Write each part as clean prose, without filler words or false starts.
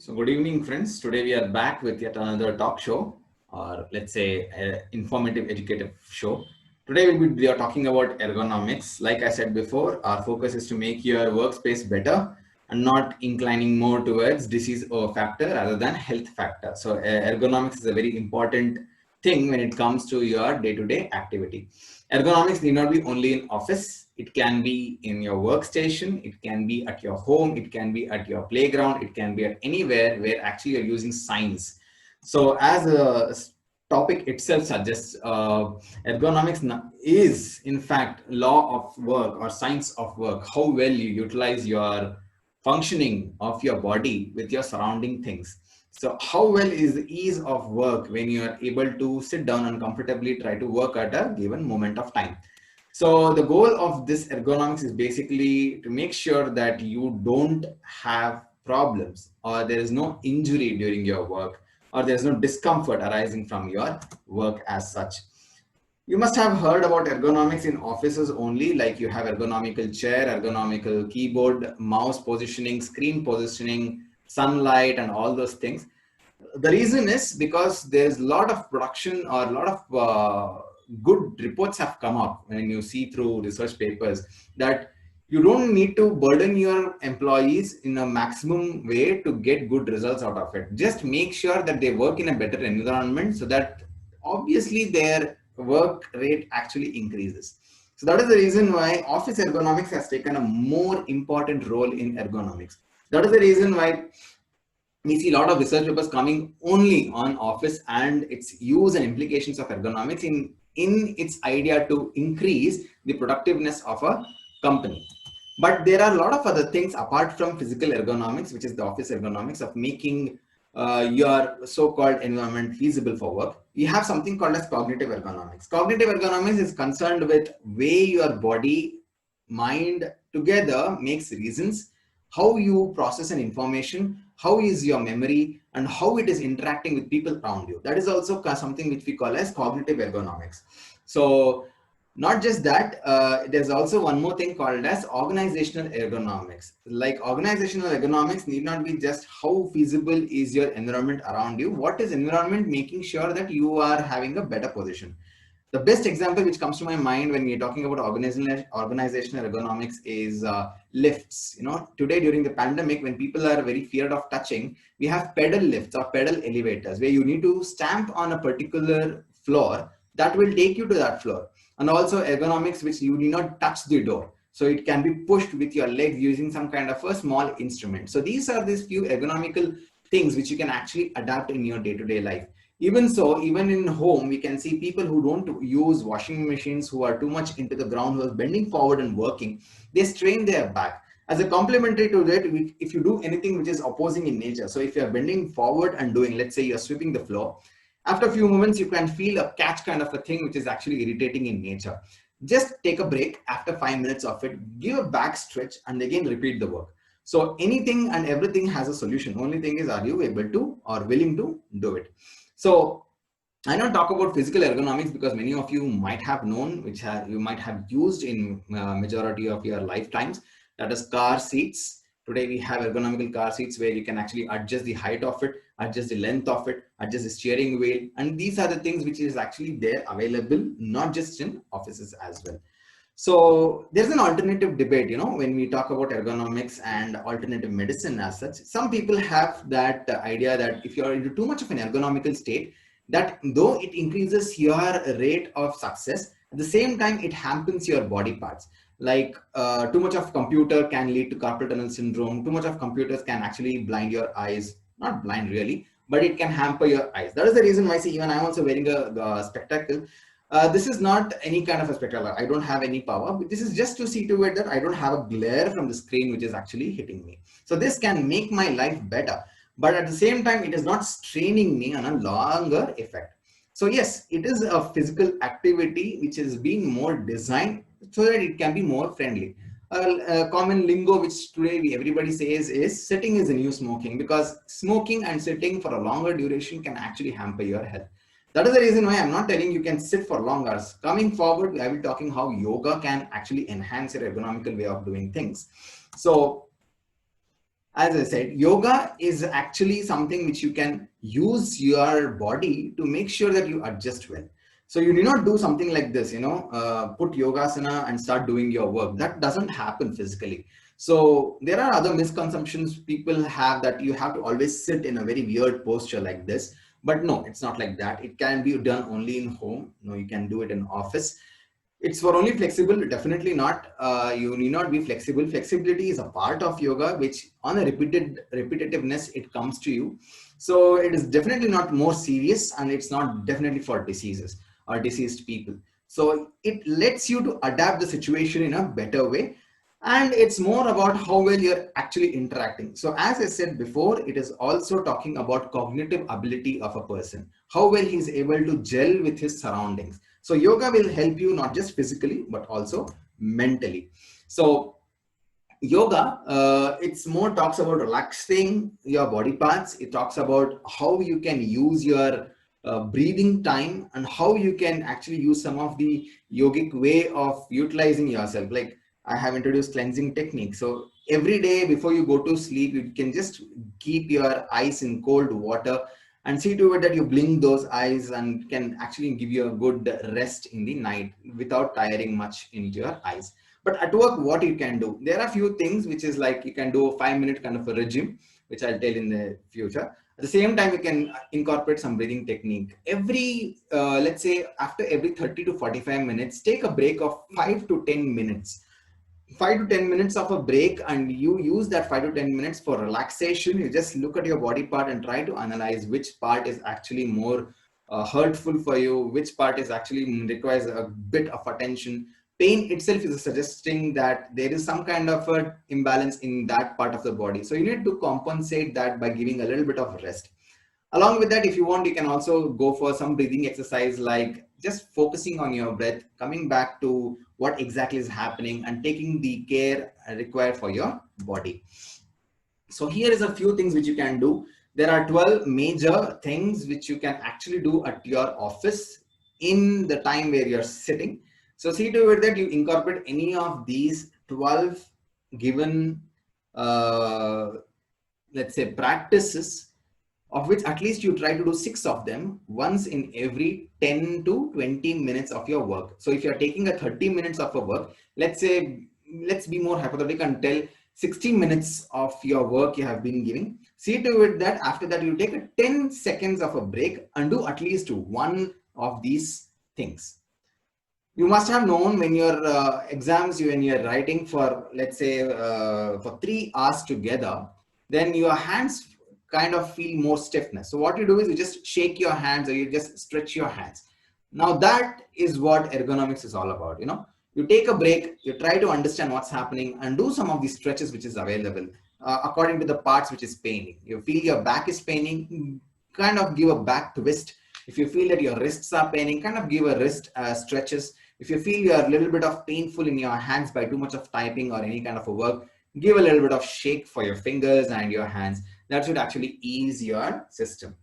So good evening, friends. Today we are back with yet another talk show, or let's say informative, educative show. Today we are talking about ergonomics. Like I said before, our focus is to make your workspace better and not inclining more towards disease or factor rather than health factor. So ergonomics is a very important thing when it comes to your day-to-day activity. Ergonomics need not be only in office. It can be in your workstation. It can be at your home. It can be at your playground. It can be at anywhere where actually you're using science. So as a topic itself suggests, ergonomics is in fact law of work or science of work, how well you utilize your functioning of your body with your surrounding things. So how well is the ease of work when you are able to sit down and comfortably try to work at a given moment of time? So the goal of this ergonomics is basically to make sure that you don't have problems or there is no injury during your work or there's no discomfort arising from your work as such. You must have heard about ergonomics in offices only, like you have ergonomical chair, ergonomical keyboard, mouse positioning, screen positioning, sunlight, and all those things. The reason is because there's a lot of production or a lot of good reports have come up when you see through research papers that you don't need to burden your employees in a maximum way to get good results out of it. Just make sure that they work in a better environment so that obviously their work rate actually increases. So that is the reason why office ergonomics has taken a more important role in ergonomics. That is the reason why we see a lot of research papers coming only on office and its use and implications of ergonomics in its idea to increase the productiveness of a company. But there are a lot of other things apart from physical ergonomics, which is the office ergonomics of making your so-called environment feasible for work. We have something called as cognitive ergonomics. Cognitive ergonomics is concerned with way your body, mind together makes reasons, how you process an information, how is your memory, and how it is interacting with people around you. That is also something which we call as cognitive ergonomics. So not just that, there's also one more thing called as organizational ergonomics. Like organizational ergonomics need not be just how feasible is your environment around you. What is environment making sure that you are having a better position? The best example which comes to my mind when we're talking about organizational ergonomics is lifts. You know, today during the pandemic, when people are very feared of touching, we have pedal lifts or pedal elevators where you need to stamp on a particular floor that will take you to that floor. And also ergonomics, which you need not touch the door. So it can be pushed with your legs using some kind of a small instrument. So these are these few ergonomical things which you can actually adapt in your day-to-day life. Even so, even in home, we can see people who don't use washing machines, who are too much into the ground, who are bending forward and working, they strain their back. As a complementary to that, if you do anything which is opposing in nature, so if you're bending forward and doing, let's say you're sweeping the floor, after a few moments, you can feel a catch kind of a thing, which is actually irritating in nature. Just take a break after 5 minutes of it, give a back stretch, and again repeat the work. So anything and everything has a solution. Only thing is, are you able to or willing to do it? So I don't talk about physical ergonomics because many of you might have known, which you might have used in majority of your lifetimes. That is car seats. Today we have ergonomical car seats where you can actually adjust the height of it, adjust the length of it, adjust the steering wheel. And these are the things which is actually there available, not just in offices as well. So there's an alternative debate, you know, when we talk about ergonomics and alternative medicine as such. Some people have that idea that if you're into too much of an ergonomical state, that though it increases your rate of success, at the same time, it hampers your body parts. Like too much of computer can lead to carpal tunnel syndrome. Too much of computers can actually blind your eyes. Not blind really, but it can hamper your eyes. That is the reason why, see, even I'm also wearing a spectacle. This is not any kind of a spectacle. I don't have any power, but this is just to see to it that I don't have a glare from the screen which is actually hitting me. So this can make my life better, but at the same time, it is not straining me on a longer effect. So yes, it is a physical activity which has been more designed so that it can be more friendly. A common lingo which today everybody says is sitting is the new smoking, because smoking and sitting for a longer duration can actually hamper your health. That is the reason why I'm not telling you can sit for long hours. Coming forward, I will be talking how yoga can actually enhance your ergonomical way of doing things. So as I said, yoga is actually something which you can use your body to make sure that you adjust well. So you need not do something like this, put yogasana and start doing your work. That doesn't happen physically. So there are other misconceptions people have that you have to always sit in a very weird posture like this. But no, it's not like that. It can be done only in home. No, you can do it in office. It's for only flexible, definitely not. You need not be flexible. Flexibility is a part of yoga, which on a repetitiveness, it comes to you. So it is definitely not more serious, and it's not definitely for diseases or diseased people. So it lets you to adapt the situation in a better way. And it's more about how well you're actually interacting. So as I said before, it is also talking about cognitive ability of a person, how well he's able to gel with his surroundings. So yoga will help you not just physically, but also mentally. So yoga, it's more talks about relaxing your body parts. It talks about how you can use your breathing time and how you can actually use some of the yogic way of utilizing yourself. Like I have introduced cleansing technique. So every day before you go to sleep, you can just keep your eyes in cold water and see to it that you blink those eyes and can actually give you a good rest in the night without tiring much into your eyes. But at work, what you can do, there are a few things which is like you can do a 5-minute kind of a regime, which I'll tell in the future. At the same time, you can incorporate some breathing technique. Let's say after every 30 to 45 minutes, take a break of 5 to 10 minutes. 5 to 10 minutes of a break, and you use that 5 to 10 minutes for relaxation. You just look at your body part and try to analyze which part is actually more hurtful for you, which part is actually requires a bit of attention. Pain itself is suggesting that there is some kind of a imbalance in that part of the body, so you need to compensate that by giving a little bit of rest. Along with that, if you want, you can also go for some breathing exercise, like just focusing on your breath, coming back to what exactly is happening and taking the care required for your body. So here is a few things which you can do. There are 12 major things which you can actually do at your office in the time where you're sitting. So see to it that you incorporate any of these 12 given, let's say, practices, of which at least you try to do 6 of them once in every 10 to 20 minutes of your work. So if you're taking a 30 minutes of a work, let's say, let's be more hypothetical and tell 60 minutes of your work you have been giving. See to it that after that you take a 10 seconds of a break and do at least one of these things. You must have known when your exams, when you're writing for, let's say, for 3 hours together, then your hands kind of feel more stiffness. So what you do is you just shake your hands or you just stretch your hands. Now that is what ergonomics is all about. You take a break, you try to understand what's happening and do some of these stretches which is available according to the parts which is paining. You feel your back is paining, kind of give a back twist. If you feel that your wrists are paining, kind of give a wrist stretches. If you feel you're a little bit of painful in your hands by too much of typing or any kind of a work, give a little bit of shake for your fingers and your hands. That should actually ease your system.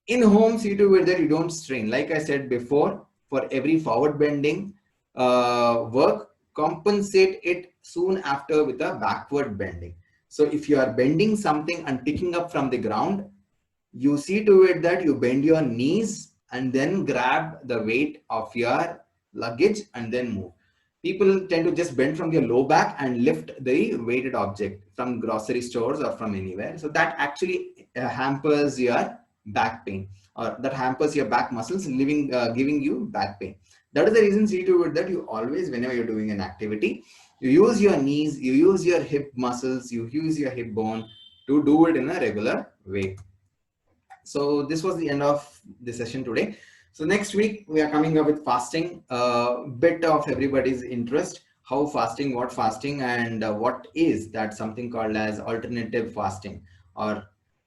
In home, see to it that you don't strain. Like I said before, for every forward bending work, compensate it soon after with a backward bending. So if you are bending something and picking up from the ground, you see to it that you bend your knees and then grab the weight of your luggage and then move. People tend to just bend from their low back and lift the weighted object from grocery stores or from anywhere. So that actually hampers your back pain, or that hampers your back muscles, giving you back pain. That is the reason, see to it that you always, whenever you're doing an activity, you use your knees, you use your hip muscles, you use your hip bone to do it in a regular way. So this was the end of the session today. So next week we are coming up with fasting, a bit of everybody's interest, how fasting, what fasting, and what is that something called as alternative fasting, or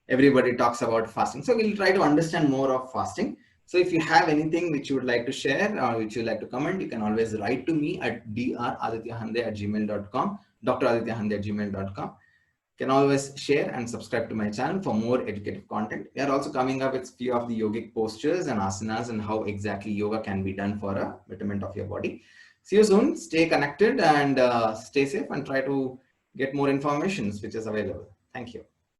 everybody talks about fasting. So we'll try to understand more of fasting. So if you have anything which you would like to share or which you'd like to comment, you can always write to me at dradityahandey@gmail.com, dradityahandey@gmail.com. Can always share and subscribe to my channel for more educative content. We are also coming up with few of the yogic postures and asanas and how exactly yoga can be done for a betterment of your body. See you soon. Stay connected and stay safe, and try to get more information which is available. Thank you.